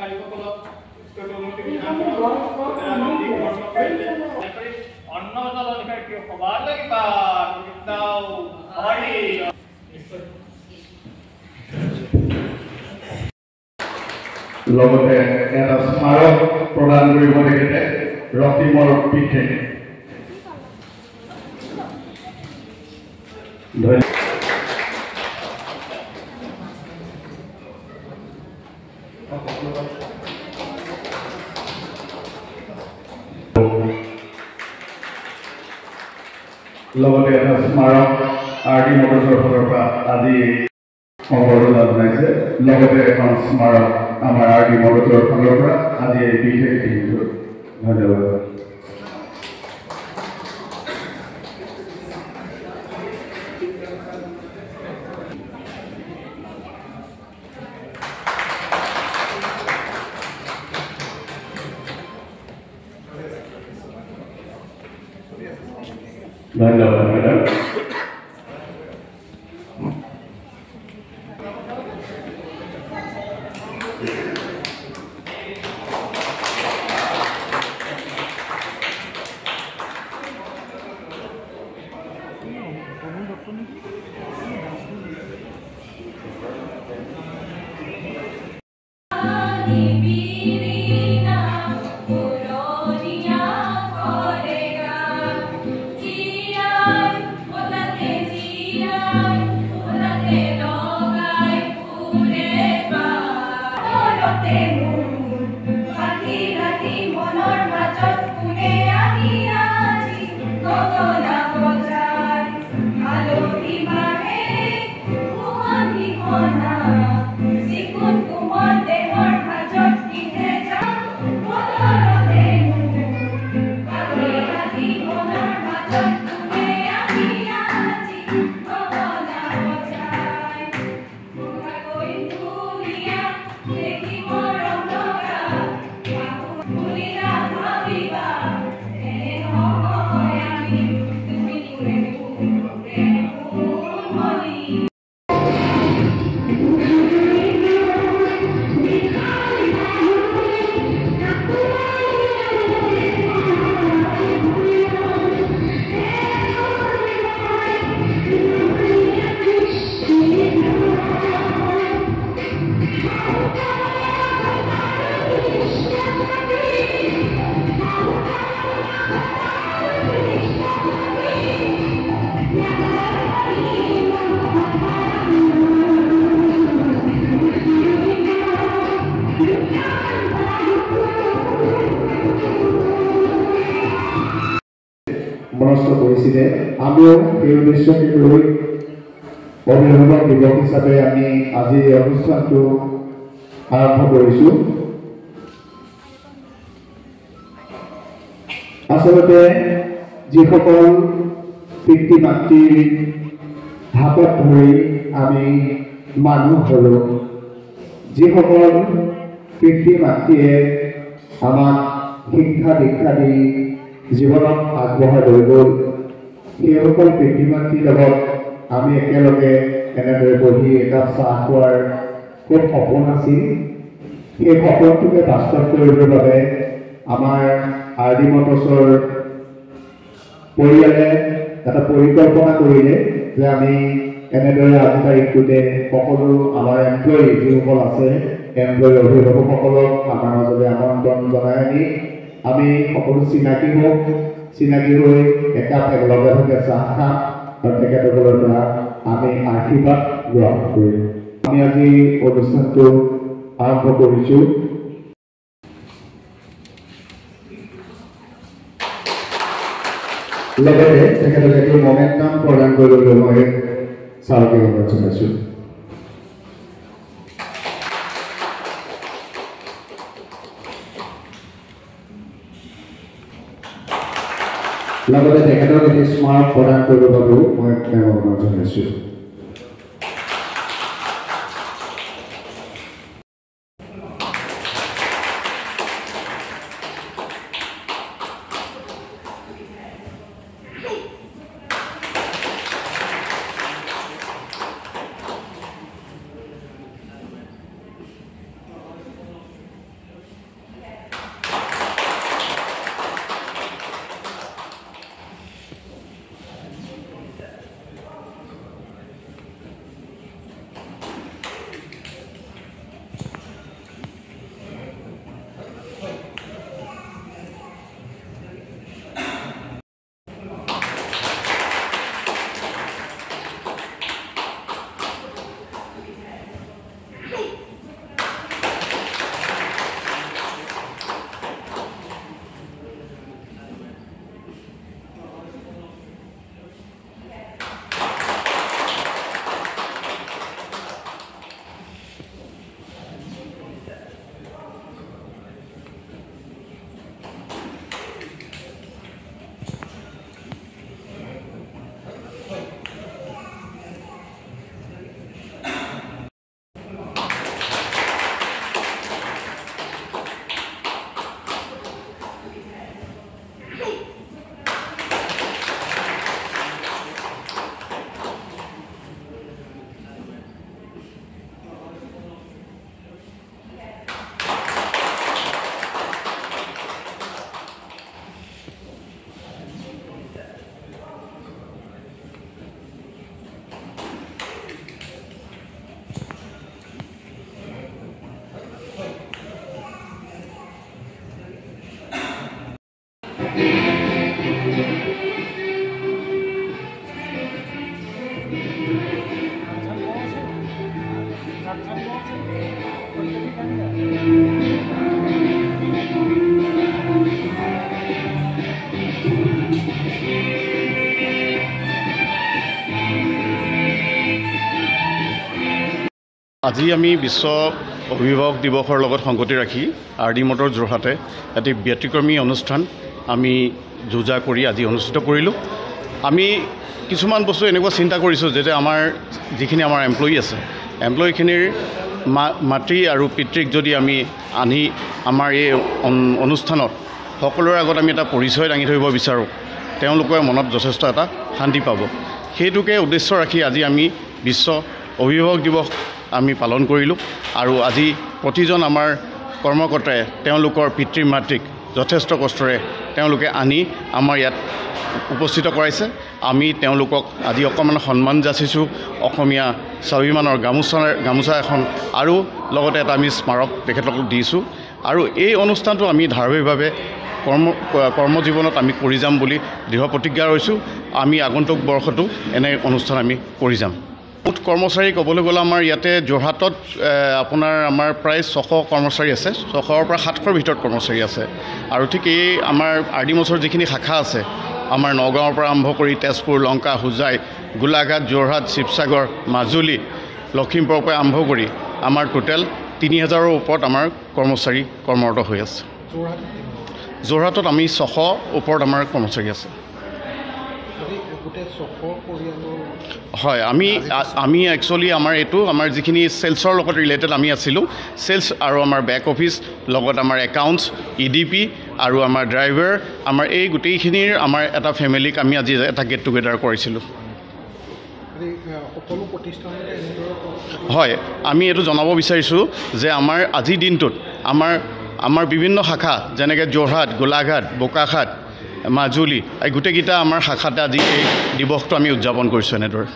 আন্দোলনকাৰীসকলক অন্ন জল অধিকাৰী সবাৰ লাগিবা লগতে এটা স্মাৰক প্ৰদান কৰিব তেখেতে ৰক্তিমৰ পিঠে লগতে এটা স্মাৰক আৰ ডি মটৰ্ছৰ ফালৰ পৰা আজি সম্বৰ্ধনা জনাইছে লগতে এখন স্মাৰক আমাৰ আৰ ডি মটৰ্ছৰ ফালৰ পৰা আজি এই বিশেষ দিনটো ধন্যবাদ ধন্যবাদ ম্যাডাম মনস্থ কৰিছিলে আমিও এই উদ্দেশ্যকে লৈ অভিভাৱক দিৱস হিচাপে আমি আজি এই অনুষ্ঠানটো আৰম্ভ কৰিছোঁ আচলতে যিসকল পিতৃ মাতৃৰ হাতত ধৰি আমি মানুহ হলো যিসকল পিতৃ মাতৃয়ে আমাক শিক্ষা দীক্ষা দি জীৱনত আগবঢ়াই লৈ গ'ল সেইসকল পিতৃ মাতৃৰ লগত আমি একেলগে এনেদৰে বহি একাপ চাহ খোৱাৰ খুব সপোন আছিল সেই সপোনটোকে বাস্তৱ কৰিবৰ বাবে আমাৰ আৰ ডি মটৰ্ছৰ পৰিয়ালে এটা পৰিকল্পনা কৰিলে যে আমি এনেদৰে আজি তাৰিখটোতে সকলো আমাৰ এমপ্লয়ী যিসকল আছে এমপ্লয়ী অভিভাৱকসকলক আমাৰ মাজলৈ আমন্ত্ৰণ জনাই আনি আমি সকলো চিনাকি হওঁ চিনাকি হৈ একাপ একেলগে ভাগে চাহ খাম আৰু তেখেতসকলৰ পৰা আমি আশীৰ্বাদ গ্ৰহণ কৰিম আমি আজি অনুষ্ঠানটো আৰম্ভ কৰিছোঁ লগতে তেখেতলোকে মমেণ্টাম প্ৰদান কৰিবলৈ মই ছাৰকে অনুৰোধ জনাইছোঁ লগতে তেখেতক এটি স্মাৰক প্ৰদান কৰিবৰ বাবেও মই অনুৰোধ জনাইছোঁ আজি আমি বিশ্ব অভিভাৱক দিৱসৰ লগত সংগতি ৰাখি RD মটৰ যোৰহাটে এটি ব্যতিক্ৰমী অনুষ্ঠান আমি যোজা কৰি আজি অনুষ্ঠিত কৰিলোঁ। আমি কিছুমান বস্তু এনেকুৱা চিন্তা কৰিছোঁ যে আমাৰ যিখিনি আমাৰ এমপ্লয়ি আছে, এমপ্লয়িখিনিৰ মাতৃ আৰু পিতৃক যদি আমি আনি আমাৰ এই অনুষ্ঠানত সকলোৰে আগত আমি এটা পৰিচয় দাঙি ধৰিব বিচাৰোঁ, তেওঁলোকৰ মনত যথেষ্ট এটা শান্তি পাব। সেইটোকে উদ্দেশ্য ৰাখি আজি আমি বিশ্ব অভিভাৱক দিৱস আমি পালন কৰিলোঁ। আৰু আজি প্ৰতিজন আমাৰ কৰ্মকৰ্তাই তেওঁলোকৰ পিতৃ মাতৃক যথেষ্ট কষ্টৰে তেওঁলোকে আনি আমাৰ ইয়াত উপস্থিত কৰাইছে। আমি তেওঁলোকক আজি অকণমান সন্মান যাচিছোঁ, অসমীয়া স্বাভিমানৰ গামোচা এখন আৰু লগতে এটা আমি স্মাৰক তেখেতলোকক দিছোঁ। আৰু এই অনুষ্ঠানটো আমি ধাৰাবাহিকভাৱে কৰ্মজীৱনত আমি কৰি যাম বুলি দৃঢ় প্ৰতিজ্ঞা ৰৈছোঁ। আমি আগন্তুক বৰ্ষতো এনে অনুষ্ঠান আমি কৰি যাম। মুঠ কৰ্মচাৰী ক'বলৈ গ'লে আমাৰ ইয়াতে যোৰহাটত আপোনাৰ আমাৰ প্ৰায় 600 কৰ্মচাৰী আছে, 600ৰ পৰা 700ৰ ভিতৰত কৰ্মচাৰী আছে। আৰু ঠিক এই আমাৰ RD মটৰৰ যিখিনি শাখা আছে, আমাৰ নগাঁৱৰ পৰা আৰম্ভ কৰি তেজপুৰ, লংকা, হোজাই, গোলাঘাট, যোৰহাট, শিৱসাগৰ, মাজুলী, লখিমপুৰৰ পৰা আৰম্ভ কৰি আমাৰ টোটেল 3000ৰ ওপৰত আমাৰ কৰ্মচাৰী কৰ্মৰত হৈ আছে। যোৰহাটত আমি 600 ওপৰত আমাৰ কৰ্মচাৰী আছে। হয়, আমি একচুৱেলি আমাৰ এইটো আমাৰ যিখিনি চেলছৰ লগত ৰিলেটেড আমি আছিলোঁ, চেলছ আৰু আমাৰ বেক অফিচ লগত আমাৰ একাউণ্টছ, EDP আৰু আমাৰ ড্ৰাইভাৰ, আমাৰ এই গোটেইখিনিৰ আমাৰ এটা ফেমিলিক আমি আজি এটা গেট টুগেডাৰ কৰিছিলোঁ। হয়, আমি এইটো জনাব বিচাৰিছোঁ যে আমাৰ আজিৰ দিনটোত আমাৰ বিভিন্ন শাখা যেনেকৈ যোৰহাট, গোলাঘাট, বোকাখাট, মাজুলী, এই গোটেইকেইটা আমাৰ শাখাতে আজি এই দিৱসটো আমি উদযাপন কৰিছোঁ এনেদৰে।